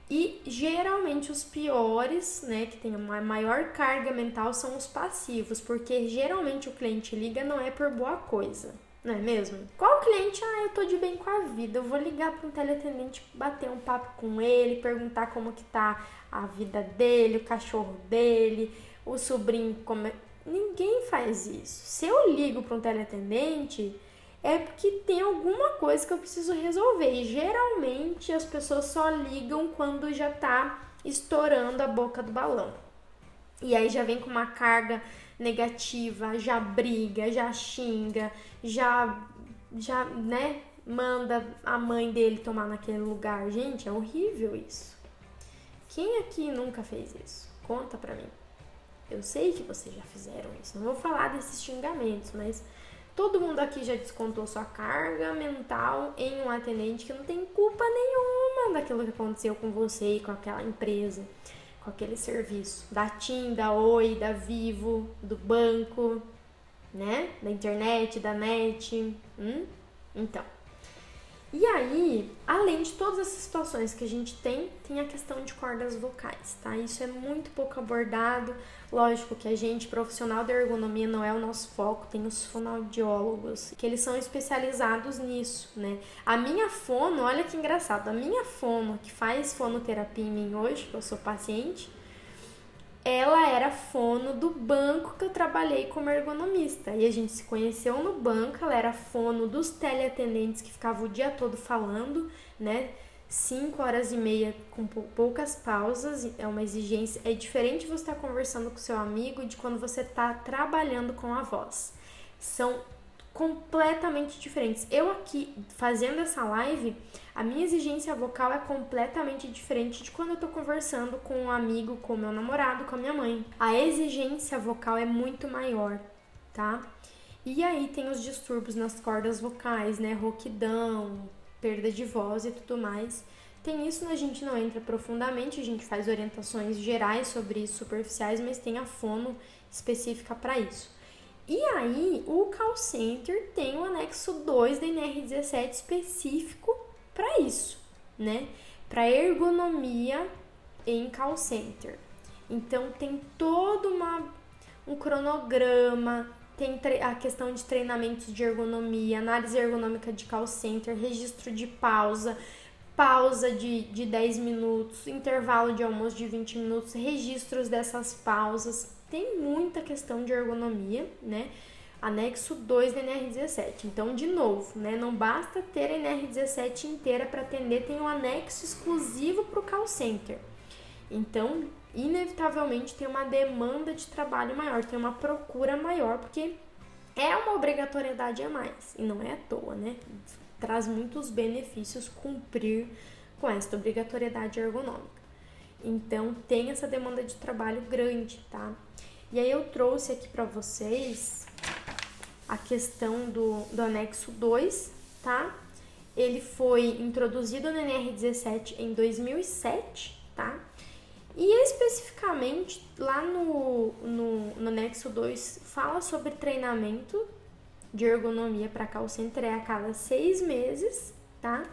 E geralmente os piores, né, que tem uma maior carga mental, são os passivos, porque geralmente o cliente liga não é por boa coisa, não é mesmo? Qual cliente? Eu tô de bem com a vida, eu vou ligar para um teleatendente, bater um papo com ele, perguntar como que tá a vida dele, o cachorro dele, o sobrinho, Ninguém faz isso. Se eu ligo para um teleatendente, é porque tem alguma coisa que eu preciso resolver. E geralmente as pessoas só ligam quando já tá estourando a boca do balão. E aí já vem com uma carga negativa, já briga, já xinga, já, né, manda a mãe dele tomar naquele lugar. Gente, é horrível isso. Quem aqui nunca fez isso? Conta pra mim. Eu sei que vocês já fizeram isso. Não vou falar desses xingamentos, mas todo mundo aqui já descontou sua carga mental em um atendente que não tem culpa nenhuma daquilo que aconteceu com você e com aquela empresa, com aquele serviço. Da TIM, da Oi, da Vivo, do banco, né? Da internet, da net. Então. E aí, além de todas essas situações que a gente tem a questão de cordas vocais, tá? Isso é muito pouco abordado. Lógico que a gente, profissional da ergonomia, não é o nosso foco, tem os fonoaudiólogos, que eles são especializados nisso, né? A minha fono, olha que engraçado, a minha fono, que faz fonoterapia em mim hoje, que eu sou paciente, ela era fono do banco que eu trabalhei como ergonomista. E a gente se conheceu no banco, ela era fono dos teleatendentes que ficavam o dia todo falando, né? 5 horas e meia com poucas pausas, é uma exigência. É diferente você estar conversando com seu amigo de quando você está trabalhando com a voz. São completamente diferentes. Eu aqui, fazendo essa live, a minha exigência vocal é completamente diferente de quando eu tô conversando com um amigo, com o meu namorado, com a minha mãe. A exigência vocal é muito maior, tá? E aí tem os distúrbios nas cordas vocais, né? Rouquidão, perda de voz e tudo mais. Tem isso, a gente não entra profundamente, a gente faz orientações gerais sobre isso, superficiais, mas tem a fono específica para isso. E aí, o call center tem o anexo 2 da NR17 específico para isso, né? Para ergonomia em call center. Então, tem todo um cronograma, tem a questão de treinamentos de ergonomia, análise ergonômica de call center, registro de pausa de 10 minutos, intervalo de almoço de 20 minutos, registros dessas pausas. Tem muita questão de ergonomia, né? Anexo 2 da NR17. Então, de novo, né? Não basta ter a NR17 inteira para atender, tem um anexo exclusivo para o call center. Então, inevitavelmente, tem uma demanda de trabalho maior, tem uma procura maior, porque é uma obrigatoriedade a mais. E não é à toa, né? Traz muitos benefícios cumprir com esta obrigatoriedade ergonômica. Então, tem essa demanda de trabalho grande, tá? E aí eu trouxe aqui para vocês a questão do anexo 2, tá? Ele foi introduzido no NR17 em 2007, tá? E especificamente lá no anexo 2 fala sobre treinamento de ergonomia para call center a cada 6 meses, tá?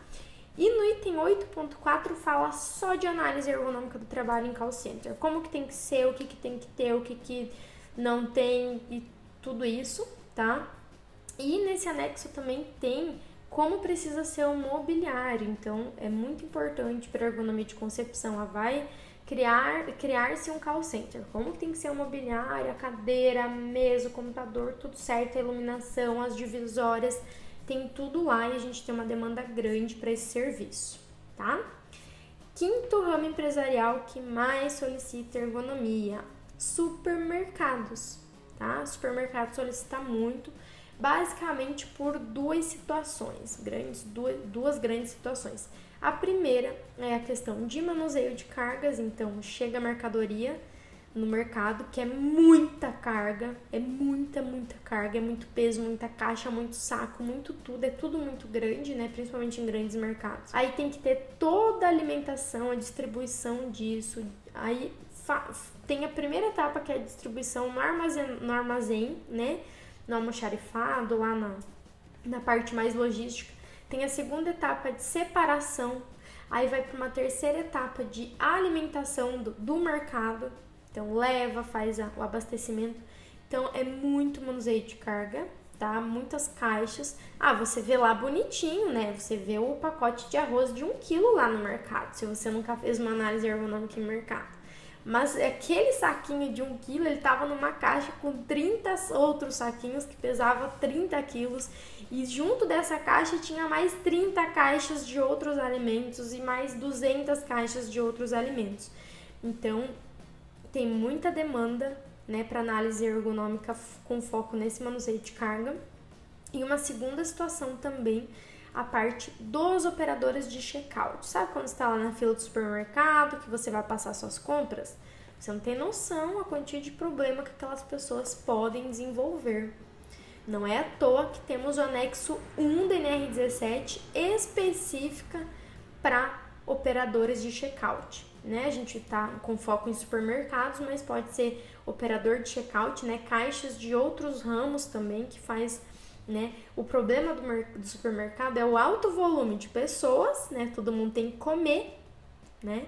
E no item 8.4 fala só de análise ergonômica do trabalho em call center. Como que tem que ser, o que tem que ter, o que não tem e tudo isso, tá? E nesse anexo também tem como precisa ser o mobiliário. Então, é muito importante para a ergonomia de concepção. Ela vai criar-se um call center. Como que tem que ser o mobiliário, a cadeira, a mesa, o computador, tudo certo, a iluminação, as divisórias, tem tudo lá e a gente tem uma demanda grande para esse serviço, tá? Quinto ramo empresarial que mais solicita ergonomia, supermercados, tá? Supermercado solicita muito, basicamente por duas situações, duas grandes situações. A primeira é a questão de manuseio de cargas, então chega a mercadoria no mercado, que é muita carga, é muita carga, é muito peso, muita caixa, muito saco, muito tudo, é tudo muito grande, né? Principalmente em grandes mercados. Aí tem que ter toda a alimentação, a distribuição disso. Aí tem a primeira etapa, que é a distribuição no armazém, né? No almoxarifado, lá na parte mais logística. Tem a segunda etapa de separação. Aí vai para uma terceira etapa de alimentação do mercado. Então, leva, faz o abastecimento. Então, é muito manuseio de carga, tá? Muitas caixas. Você vê lá bonitinho, né? Você vê o pacote de arroz de 1 quilo lá no mercado, se você nunca fez uma análise ergonômica em mercado. Mas aquele saquinho de 1 quilo, ele tava numa caixa com 30 outros saquinhos que pesava 30 quilos. E junto dessa caixa tinha mais 30 caixas de outros alimentos e mais 200 caixas de outros alimentos. Então, tem muita demanda, né, para análise ergonômica com foco nesse manuseio de carga. E uma segunda situação também, a parte dos operadores de checkout. Sabe quando você está lá na fila do supermercado, que você vai passar suas compras? Você não tem noção a quantia de problema que aquelas pessoas podem desenvolver. Não é à toa que temos o anexo 1 da NR17 específica para operadores de checkout, né? A gente está com foco em supermercados, mas pode ser operador de checkout, né? Caixas de outros ramos também que faz, né? O problema do supermercado é o alto volume de pessoas, né? Todo mundo tem que comer, né?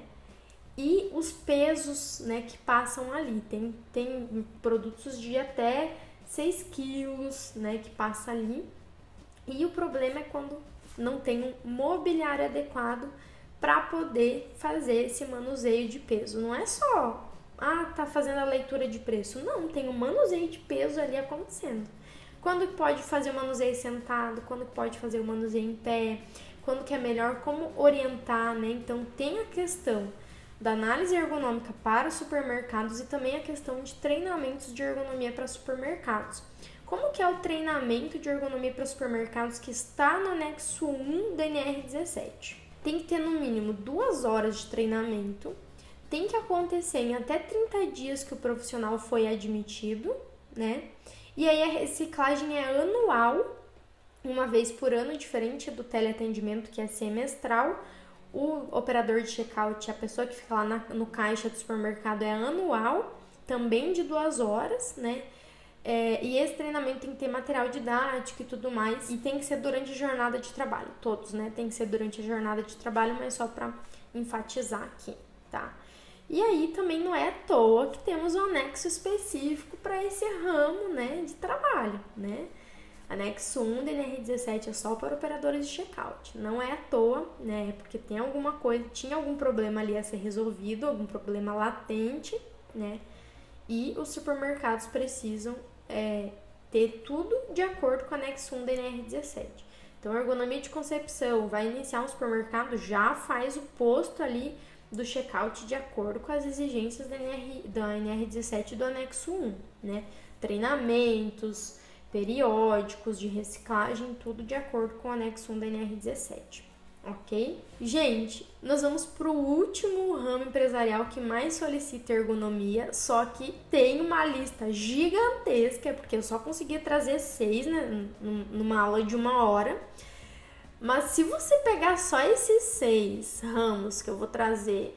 E os pesos, né, que passam ali. Tem produtos de até 6 quilos, né, que passa ali. E o problema é quando não tem um mobiliário adequado para poder fazer esse manuseio de peso. Não é só, tá fazendo a leitura de preço. Não, tem um manuseio de peso ali acontecendo. Quando pode fazer o manuseio sentado, quando pode fazer o manuseio em pé, quando que é melhor, como orientar, né? Então, tem a questão da análise ergonômica para supermercados e também a questão de treinamentos de ergonomia para supermercados. Como que é o treinamento de ergonomia para supermercados que está no anexo 1 da NR17? Tem que ter no mínimo 2 horas de treinamento, tem que acontecer em até 30 dias que o profissional foi admitido, né? E aí a reciclagem é anual, uma vez por ano, diferente do teleatendimento, que é semestral. O operador de checkout, a pessoa que fica lá no caixa do supermercado, é anual, também de 2 horas, né? E esse treinamento tem que ter material didático e tudo mais, e tem que ser durante a jornada de trabalho, todos, né? Tem que ser durante a jornada de trabalho, mas só para enfatizar aqui, tá? E aí também não é à toa que temos um anexo específico para esse ramo, né, de trabalho, né? Anexo 1 da NR17 é só para operadores de checkout. Não é à toa, né? Porque tem alguma coisa, tinha algum problema ali a ser resolvido, algum problema latente, né? E os supermercados precisam ter tudo de acordo com o anexo 1 da NR17. Então, a ergonomia de concepção vai iniciar um supermercado, já faz o posto ali do checkout de acordo com as exigências da NR17 do anexo 1, né? Treinamentos periódicos de reciclagem, tudo de acordo com o anexo 1 da NR17. ok? Gente, nós vamos pro último ramo empresarial que mais solicita ergonomia, só que tem uma lista gigantesca, porque eu só consegui trazer 6, né, numa aula de 1 hora. Mas se você pegar só esses 6 ramos que eu vou trazer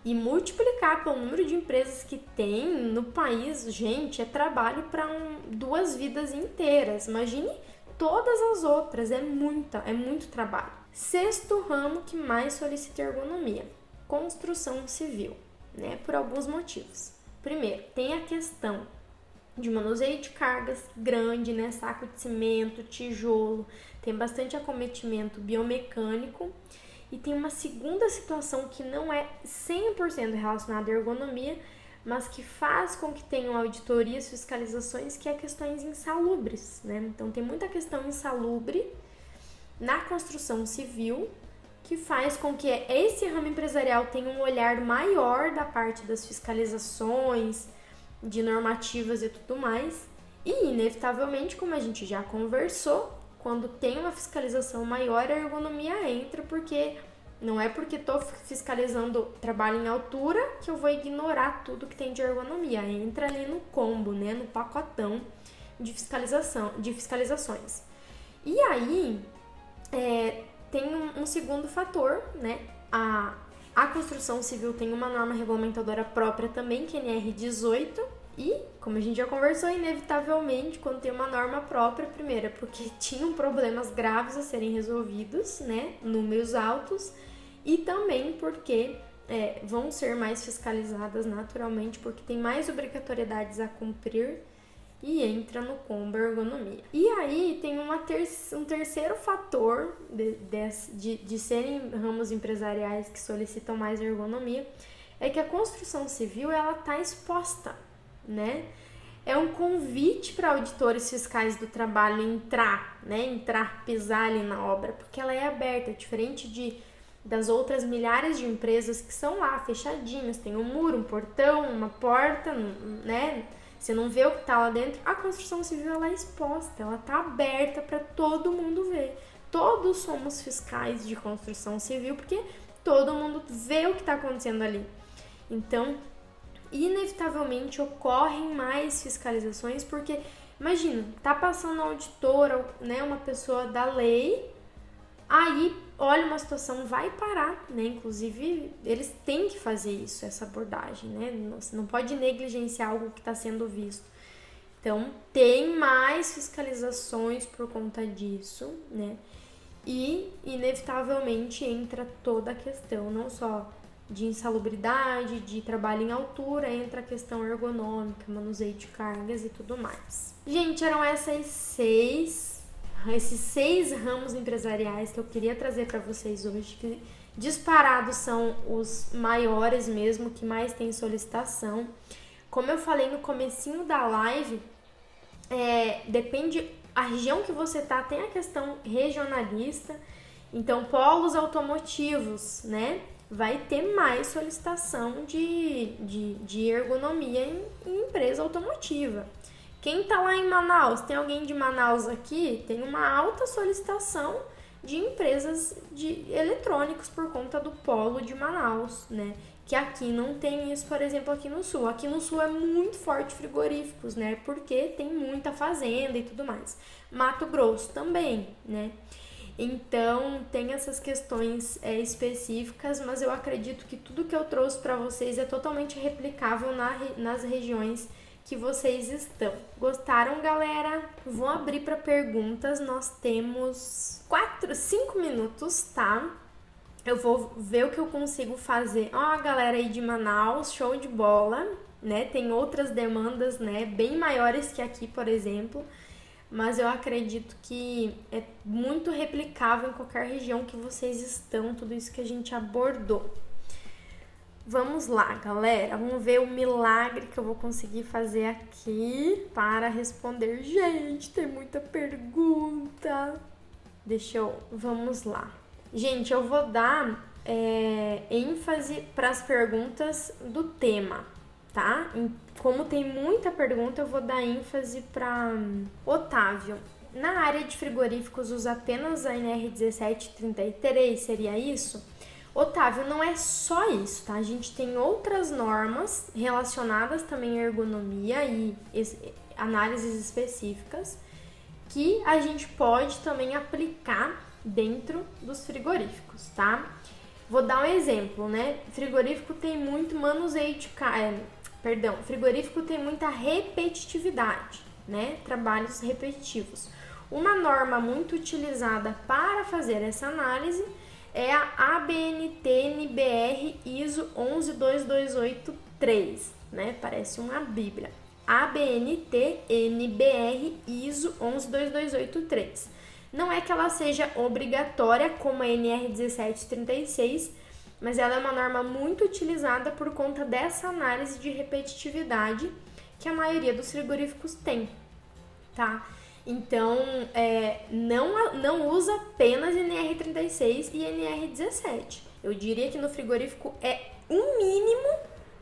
e multiplicar pelo número de empresas que tem no país, gente, é trabalho para 2 vidas inteiras. Imagine todas as outras, é muito trabalho. 6º ramo que mais solicita ergonomia, construção civil, né? Por alguns motivos. Primeiro, tem a questão de manuseio de cargas grande, né? Saco de cimento, tijolo, tem bastante acometimento biomecânico. E tem uma segunda situação que não é 100% relacionada à ergonomia, mas que faz com que tenham auditorias, fiscalizações, que é questões insalubres, né? Então tem muita questão insalubre na construção civil, que faz com que esse ramo empresarial tenha um olhar maior da parte das fiscalizações, de normativas e tudo mais. E, inevitavelmente, como a gente já conversou, quando tem uma fiscalização maior, a ergonomia entra, porque não é porque estou fiscalizando trabalho em altura que eu vou ignorar tudo que tem de ergonomia. Entra ali no combo, né, no pacotão de fiscalizações. E aí, tem um segundo fator, né? A construção civil tem uma norma regulamentadora própria também, que é a NR18, e, como a gente já conversou, inevitavelmente, quando tem uma norma própria, primeiro, é porque tinham problemas graves a serem resolvidos, né, números altos, e também porque vão ser mais fiscalizadas naturalmente, porque tem mais obrigatoriedades a cumprir, e entra no combo ergonomia. E aí tem um terceiro fator de serem ramos empresariais que solicitam mais ergonomia, é que a construção civil ela está exposta, né? É um convite para auditores fiscais do trabalho entrar, pisar ali na obra, porque ela é aberta, diferente das outras milhares de empresas que são lá fechadinhas, tem um muro, um portão, uma porta, né? Você não vê o que está lá dentro. A construção civil ela é exposta, ela está aberta para todo mundo ver. Todos somos fiscais de construção civil, porque todo mundo vê o que está acontecendo ali. Então, inevitavelmente ocorrem mais fiscalizações, porque imagina, tá passando a auditora, né, uma pessoa da lei, aí olha uma situação, vai parar, né? Inclusive, eles têm que fazer isso, essa abordagem, né? Você não pode negligenciar algo que está sendo visto. Então, tem mais fiscalizações por conta disso, né? E, inevitavelmente, entra toda a questão, não só de insalubridade, de trabalho em altura, entra a questão ergonômica, manuseio de cargas e tudo mais. Gente, eram esses seis ramos empresariais que eu queria trazer para vocês hoje, que disparados são os maiores mesmo, que mais tem solicitação. Como eu falei no comecinho da live, depende, a região que você tá tem a questão regionalista, então polos automotivos, né, vai ter mais solicitação de ergonomia em empresa automotiva. Quem tá lá em Manaus, tem alguém de Manaus aqui, tem uma alta solicitação de empresas de eletrônicos por conta do polo de Manaus, né? Que aqui não tem isso, por exemplo, aqui no Sul. Aqui no Sul é muito forte frigoríficos, né? Porque tem muita fazenda e tudo mais. Mato Grosso também, né? Então, tem essas questões específicas, mas eu acredito que tudo que eu trouxe para vocês é totalmente replicável nas regiões que vocês estão. Gostaram, galera? Vou abrir para perguntas. Nós temos 5 minutos, tá? Eu vou ver o que eu consigo fazer. Ó, a galera aí de Manaus, show de bola, né? Tem outras demandas, né? Bem maiores que aqui, por exemplo. Mas eu acredito que é muito replicável em qualquer região que vocês estão, tudo isso que a gente abordou. Vamos lá, galera. Vamos ver o milagre que eu vou conseguir fazer aqui para responder. Gente, tem muita pergunta. Vamos lá. Gente, eu vou dar ênfase para as perguntas do tema, tá? Como tem muita pergunta, eu vou dar ênfase para Otávio. na área de frigoríficos usa apenas a NR 1733, seria isso? Otávio, não é só isso, tá? A gente tem outras normas relacionadas também à ergonomia e análises específicas que a gente pode também aplicar dentro dos frigoríficos, tá? Vou dar um exemplo, né? Frigorífico tem muito manuseio de frigorífico tem muita repetitividade, né? Trabalhos repetitivos. Uma norma muito utilizada para fazer essa análise é a ABNT-NBR ISO 1122283, né? Parece uma bíblia. ABNT-NBR ISO 1122283. Não é que ela seja obrigatória como a NR 1736, mas ela é uma norma muito utilizada por conta dessa análise de repetitividade que a maioria dos frigoríficos tem, tá? Então, não usa apenas NR36 e NR17. Eu diria que no frigorífico é um mínimo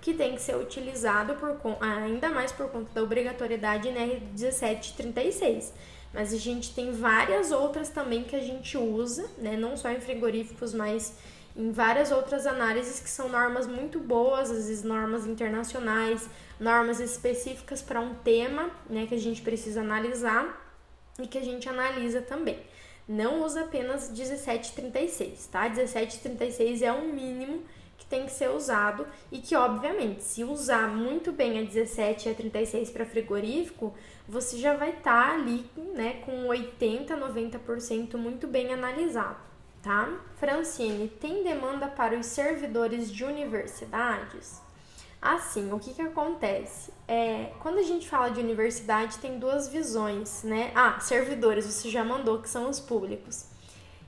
que tem que ser utilizado, ainda mais por conta da obrigatoriedade NR1736. Mas a gente tem várias outras também que a gente usa, né? Não só em frigoríficos, mas em várias outras análises que são normas muito boas, às vezes normas internacionais, normas específicas para um tema, né, que a gente precisa analisar e que a gente analisa também. Não usa apenas 1736, tá? 1736 é um mínimo que tem que ser usado e que, obviamente, se usar muito bem a 17 e a 36 para frigorífico, você já vai estar ali, né, com 80, 90% muito bem analisado, tá? Francine, tem demanda para os servidores de universidades? Assim, o que acontece? Quando a gente fala de universidade, tem duas visões, né? Servidores, você já mandou, que são os públicos.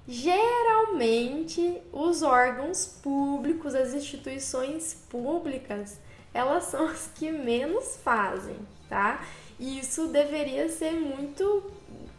Geralmente, os órgãos públicos, as instituições públicas, elas são as que menos fazem, tá? E isso deveria ser muito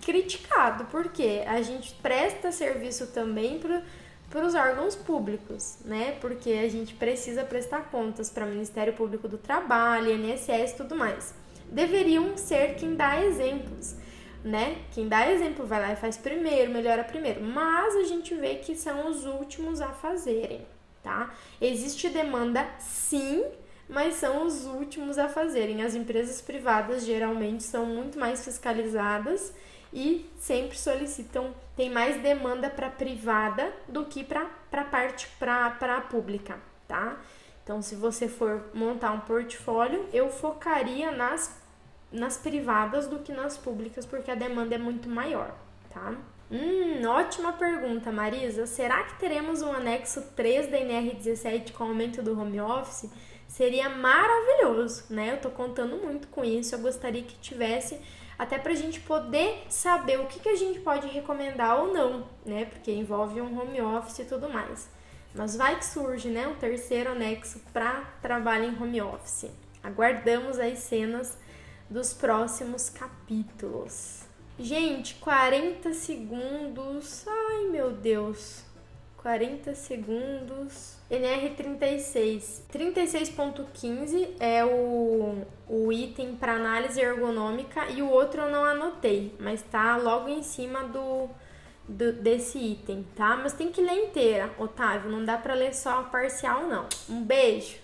criticado, porque a gente presta serviço também para os órgãos públicos, né? Porque a gente precisa prestar contas para o Ministério Público do Trabalho, INSS e tudo mais. Deveriam ser quem dá exemplos, né? Quem dá exemplo vai lá e faz primeiro, melhora primeiro. Mas a gente vê que são os últimos a fazerem, tá? Existe demanda, sim, mas são os últimos a fazerem. As empresas privadas geralmente são muito mais fiscalizadas e sempre solicitam, tem mais demanda para privada do que para a pública, tá? Então, se você for montar um portfólio, eu focaria nas privadas do que nas públicas, porque a demanda é muito maior, tá? Ótima pergunta, Marisa. Será que teremos um anexo 3 da NR17 com aumento do home office? Seria maravilhoso, né? Eu tô contando muito com isso, eu gostaria que tivesse, até pra gente poder saber o que a gente pode recomendar ou não, né? Porque envolve um home office e tudo mais. Mas vai que surge, né? Um terceiro anexo para trabalho em home office. Aguardamos as cenas dos próximos capítulos. Gente, 40 segundos. Ai, meu Deus. 40 segundos. NR36. 36.15 é o item para análise ergonômica e o outro eu não anotei, mas tá logo em cima desse item, tá? Mas tem que ler inteira, Otávio, não dá para ler só a parcial, não. Um beijo!